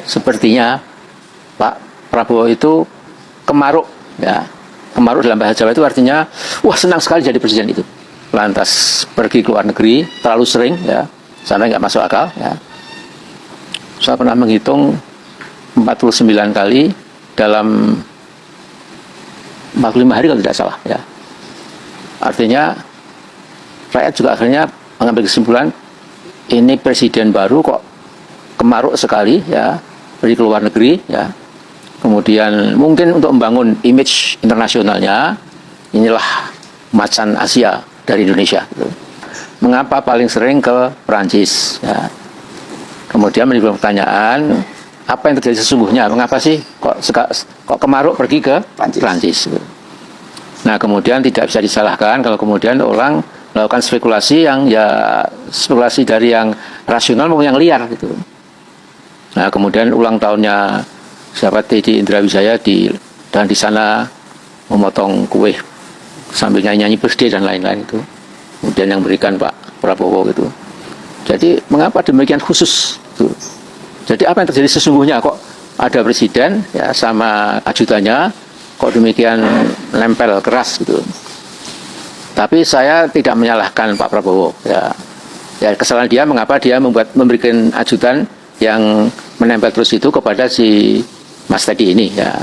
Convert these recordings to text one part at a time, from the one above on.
sepertinya Pak Prabowo itu kemaruk, ya. Kemaruk dalam bahasa Jawa itu artinya, wah senang sekali jadi presiden itu. Lantas pergi ke luar negeri, terlalu sering, ya, sampai nggak masuk akal, ya. Saya pernah menghitung 49 kali dalam 45 hari kalau tidak salah, ya. Artinya rakyat juga akhirnya mengambil kesimpulan ini presiden baru kok kemaruk sekali, ya, pergi ke luar negeri, ya. Kemudian mungkin untuk membangun image internasionalnya, inilah macan Asia dari Indonesia. Gitu. Mengapa paling sering ke Perancis? Ya. Kemudian menimbulkan pertanyaan, apa yang terjadi sesungguhnya? Mengapa sih kok kemaruk pergi ke Perancis? Gitu. Nah, kemudian tidak bisa disalahkan kalau kemudian orang melakukan spekulasi yang ya spekulasi dari yang rasional maupun yang liar gitu. Nah, kemudian ulang tahunnya sahabat Teddy Indra Wijaya dan di sana memotong kue sambil nyanyi birthday dan lain-lain itu. Kemudian yang berikan Pak Prabowo gitu. Jadi mengapa demikian khusus? Gitu. Jadi apa yang terjadi sesungguhnya kok ada presiden ya sama ajudannya kok demikian nempel keras gitu. Tapi saya tidak menyalahkan Pak Prabowo ya. Ya kesalahan dia mengapa dia memberikan ajudan yang menempel terus itu kepada si Mas Teddy ini ya,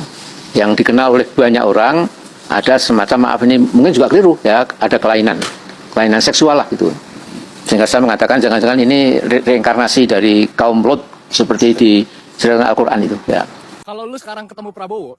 yang dikenal oleh banyak orang ada semacam maaf ini mungkin juga keliru ya, ada kelainan seksual lah gitu, sehingga saya mengatakan jangan-jangan ini reinkarnasi dari kaum Lot seperti di cerita Al-Quran itu ya. Kalau lu sekarang ketemu Prabowo,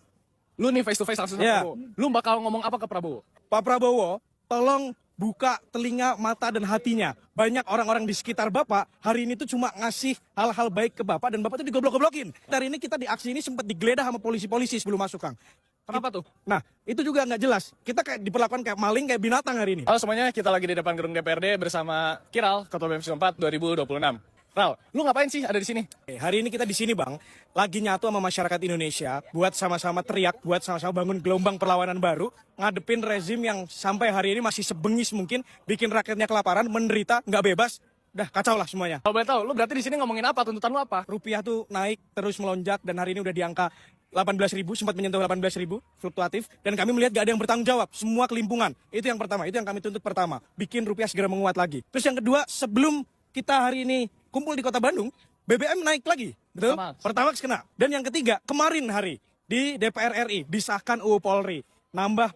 lu nih face to face langsung sama Prabowo, lu bakal ngomong apa ke Prabowo? Pak Prabowo, tolong buka telinga, mata, dan hatinya. Banyak orang-orang di sekitar Bapak hari ini tuh cuma ngasih hal-hal baik ke Bapak dan Bapak tuh digoblok-goblokin. Hari ini kita di aksi ini sempat digeledah sama polisi-polisi sebelum masuk, Kang. Kenapa tuh? Nah, itu juga nggak jelas. Kita kayak diperlakukan kayak maling, kayak binatang hari ini. Halo semuanya, kita lagi di depan gedung DPRD bersama Kiral, Ketua BM 4 2026. Ral, lu ngapain sih ada di sini? Hari ini kita di sini, Bang, lagi nyatu sama masyarakat Indonesia buat sama-sama teriak, buat sama-sama bangun gelombang perlawanan baru, ngadepin rezim yang sampai hari ini masih sebengis mungkin, bikin rakyatnya kelaparan, menderita, nggak bebas. Udah kacau lah semuanya. Kalau boleh tahu, lu berarti di sini ngomongin apa? Tuntutan lu apa? Rupiah tuh naik terus melonjak dan hari ini udah di angka 18.000, sempat menyentuh 18.000, fluktuatif, dan kami melihat gak ada yang bertanggung jawab, semua kelimpungan. Itu yang pertama, itu yang kami tuntut pertama, bikin rupiah segera menguat lagi. Terus yang kedua, sebelum kita hari ini kumpul di Kota Bandung, BBM naik lagi, betul? Pertamax kena. Dan yang ketiga, kemarin hari di DPR RI disahkan UU Polri, nambah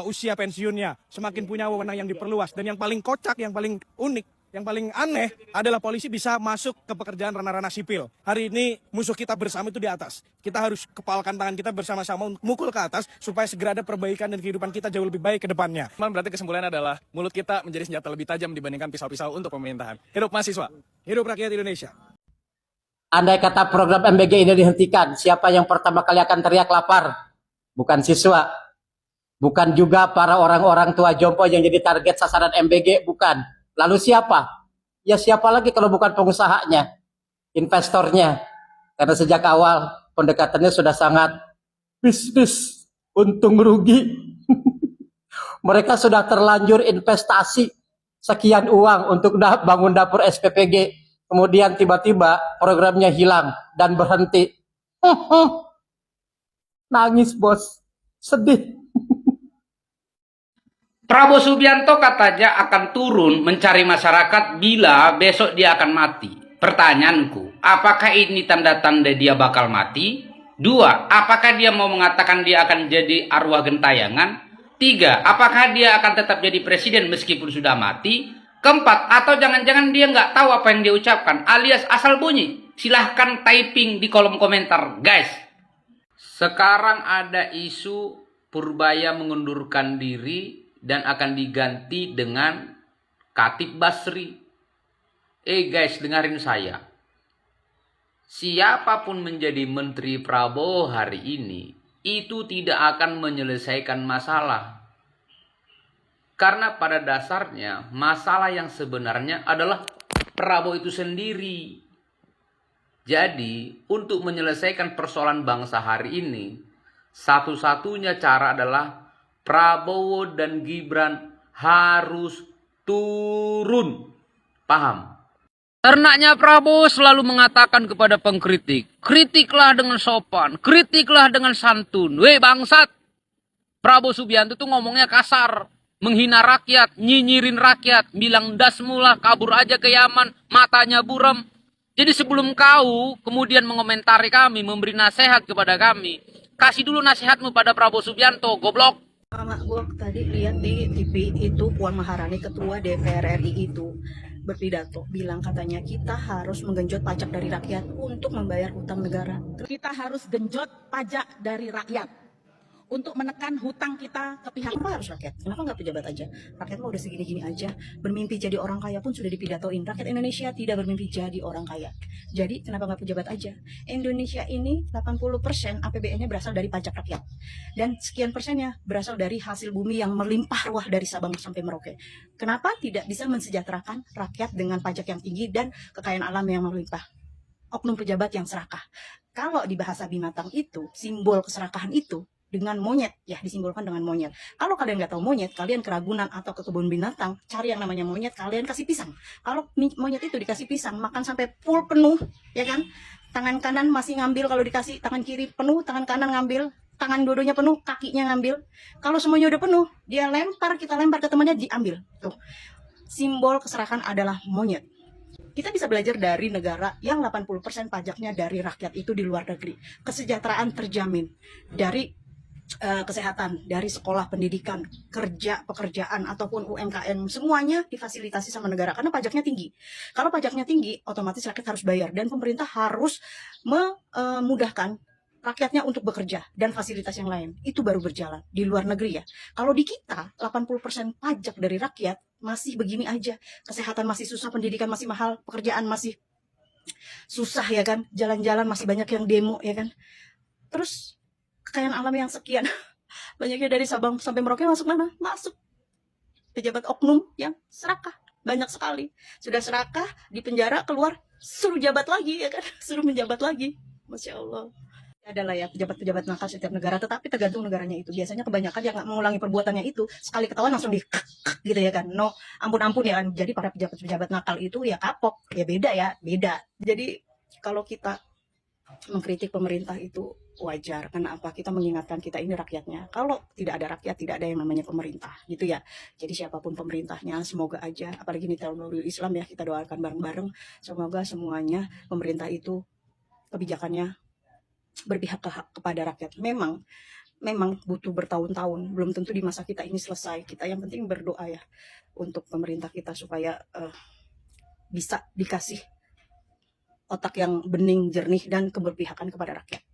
usia pensiunnya, semakin punya wewenang yang diperluas. Dan yang paling kocak, yang paling unik, yang paling aneh adalah polisi bisa masuk ke pekerjaan ranah-ranah sipil. Hari ini musuh kita bersama itu di atas. Kita harus kepalkan tangan kita bersama-sama untuk mukul ke atas supaya segera ada perbaikan dan kehidupan kita jauh lebih baik ke depannya. Berarti kesimpulannya adalah mulut kita menjadi senjata lebih tajam dibandingkan pisau-pisau untuk pemerintahan. Hidup mahasiswa. Hidup rakyat Indonesia. Andai kata program MBG ini dihentikan, siapa yang pertama kali akan teriak lapar? Bukan siswa. Bukan juga para orang-orang tua jompo yang jadi target sasaran MBG, bukan. Lalu siapa? Ya siapa lagi kalau bukan pengusahanya, investornya. Karena sejak awal pendekatannya sudah sangat bisnis, untung rugi. Mereka sudah terlanjur investasi sekian uang untuk bangun dapur SPPG. Kemudian tiba-tiba programnya hilang dan berhenti. Nangis bos, sedih. Prabowo Subianto katanya akan turun mencari masyarakat bila besok dia akan mati. Pertanyaanku, apakah ini tanda-tanda dia bakal mati? 2, apakah dia mau mengatakan dia akan jadi arwah gentayangan? 3, apakah dia akan tetap jadi presiden meskipun sudah mati? 4, atau jangan-jangan dia nggak tahu apa yang dia ucapkan alias asal bunyi? Silahkan typing di kolom komentar, guys. Sekarang ada isu Purbaya mengundurkan diri dan akan diganti dengan Khatib Basri. Guys, dengarin saya. Siapapun menjadi Menteri Prabowo hari ini, itu tidak akan menyelesaikan masalah. Karena pada dasarnya, masalah yang sebenarnya adalah Prabowo itu sendiri. Jadi, untuk menyelesaikan persoalan bangsa hari ini, satu-satunya cara adalah Prabowo dan Gibran harus turun. Paham? Ternaknya Prabowo selalu mengatakan kepada pengkritik, kritiklah dengan sopan, kritiklah dengan santun. Weh bangsat, Prabowo Subianto tuh ngomongnya kasar, menghina rakyat, nyinyirin rakyat, bilang das mula, kabur aja ke Yaman, matanya buram. Jadi sebelum kau kemudian mengomentari kami, memberi nasihat kepada kami, kasih dulu nasihatmu pada Prabowo Subianto, goblok. Mama gue tadi lihat di TV itu Puan Maharani ketua DPR RI itu berpidato bilang katanya kita harus menggenjot pajak dari rakyat untuk membayar utang negara. Kita harus genjot pajak dari rakyat untuk menekan hutang kita ke pihak. Kenapa harus rakyat? Kenapa nggak pejabat aja? Rakyat mah udah segini-gini aja. Bermimpi jadi orang kaya pun sudah dipidatoin. Rakyat Indonesia tidak bermimpi jadi orang kaya. Jadi kenapa nggak pejabat aja? Indonesia ini 80% APBN-nya berasal dari pajak rakyat. Dan sekian persennya berasal dari hasil bumi yang melimpah ruah dari Sabang sampai Merauke. Kenapa tidak bisa mensejahterakan rakyat dengan pajak yang tinggi dan kekayaan alam yang melimpah? Oknum pejabat yang serakah. Kalau di bahasa binatang itu, simbol keserakahan itu dengan monyet, ya disimbolkan dengan monyet. Kalau kalian nggak tahu monyet, kalian ke Ragunan atau ke kebun binatang, cari yang namanya monyet, kalian kasih pisang. Kalau monyet itu dikasih pisang, makan sampai full penuh, ya kan? Tangan kanan masih ngambil, kalau dikasih tangan kiri penuh, tangan kanan ngambil, tangan dua-duanya penuh, kakinya ngambil. Kalau semuanya udah penuh, dia lempar, kita lempar ke temannya, diambil. Tuh, simbol keserakahan adalah monyet. Kita bisa belajar dari negara yang 80% pajaknya dari rakyat itu di luar negeri. Kesejahteraan terjamin dari kesehatan, dari sekolah, pendidikan, kerja, pekerjaan, ataupun UMKM, semuanya difasilitasi sama negara karena pajaknya tinggi. Kalau pajaknya tinggi, otomatis rakyat harus bayar dan pemerintah harus memudahkan rakyatnya untuk bekerja dan fasilitas yang lain. Itu baru berjalan di luar negeri ya. Kalau di kita 80% pajak dari rakyat masih begini aja. Kesehatan masih susah, pendidikan masih mahal, pekerjaan masih susah ya kan. Jalan-jalan masih banyak yang demo ya kan. Terus kekayaan alam yang sekian banyaknya dari Sabang sampai Merauke masuk mana? Masuk pejabat oknum yang serakah, banyak sekali. Sudah serakah, di penjara, keluar, suruh jabat lagi ya kan, suruh menjabat lagi. Masya Allah. Adalah ya pejabat-pejabat nakal setiap negara, tetapi tergantung negaranya itu. Biasanya kebanyakan yang nggak mengulangi perbuatannya itu, sekali ketahuan langsung di gitu ya kan. No, ampun-ampun ya kan. Jadi para pejabat-pejabat nakal itu ya kapok, ya beda ya, beda. Jadi kalau kita mengkritik pemerintah itu wajar. Karena apa? Kita mengingatkan kita ini rakyatnya. Kalau tidak ada rakyat, tidak ada yang namanya pemerintah, gitu ya. Jadi siapapun pemerintahnya, semoga aja, apalagi ini tahun baru Islam ya, kita doakan bareng-bareng. Semoga semuanya pemerintah itu kebijakannya berpihak kepada rakyat. Memang butuh bertahun-tahun. Belum tentu di masa kita ini selesai. Kita yang penting berdoa ya untuk pemerintah kita supaya bisa dikasih otak yang bening, jernih, dan keberpihakan kepada rakyat.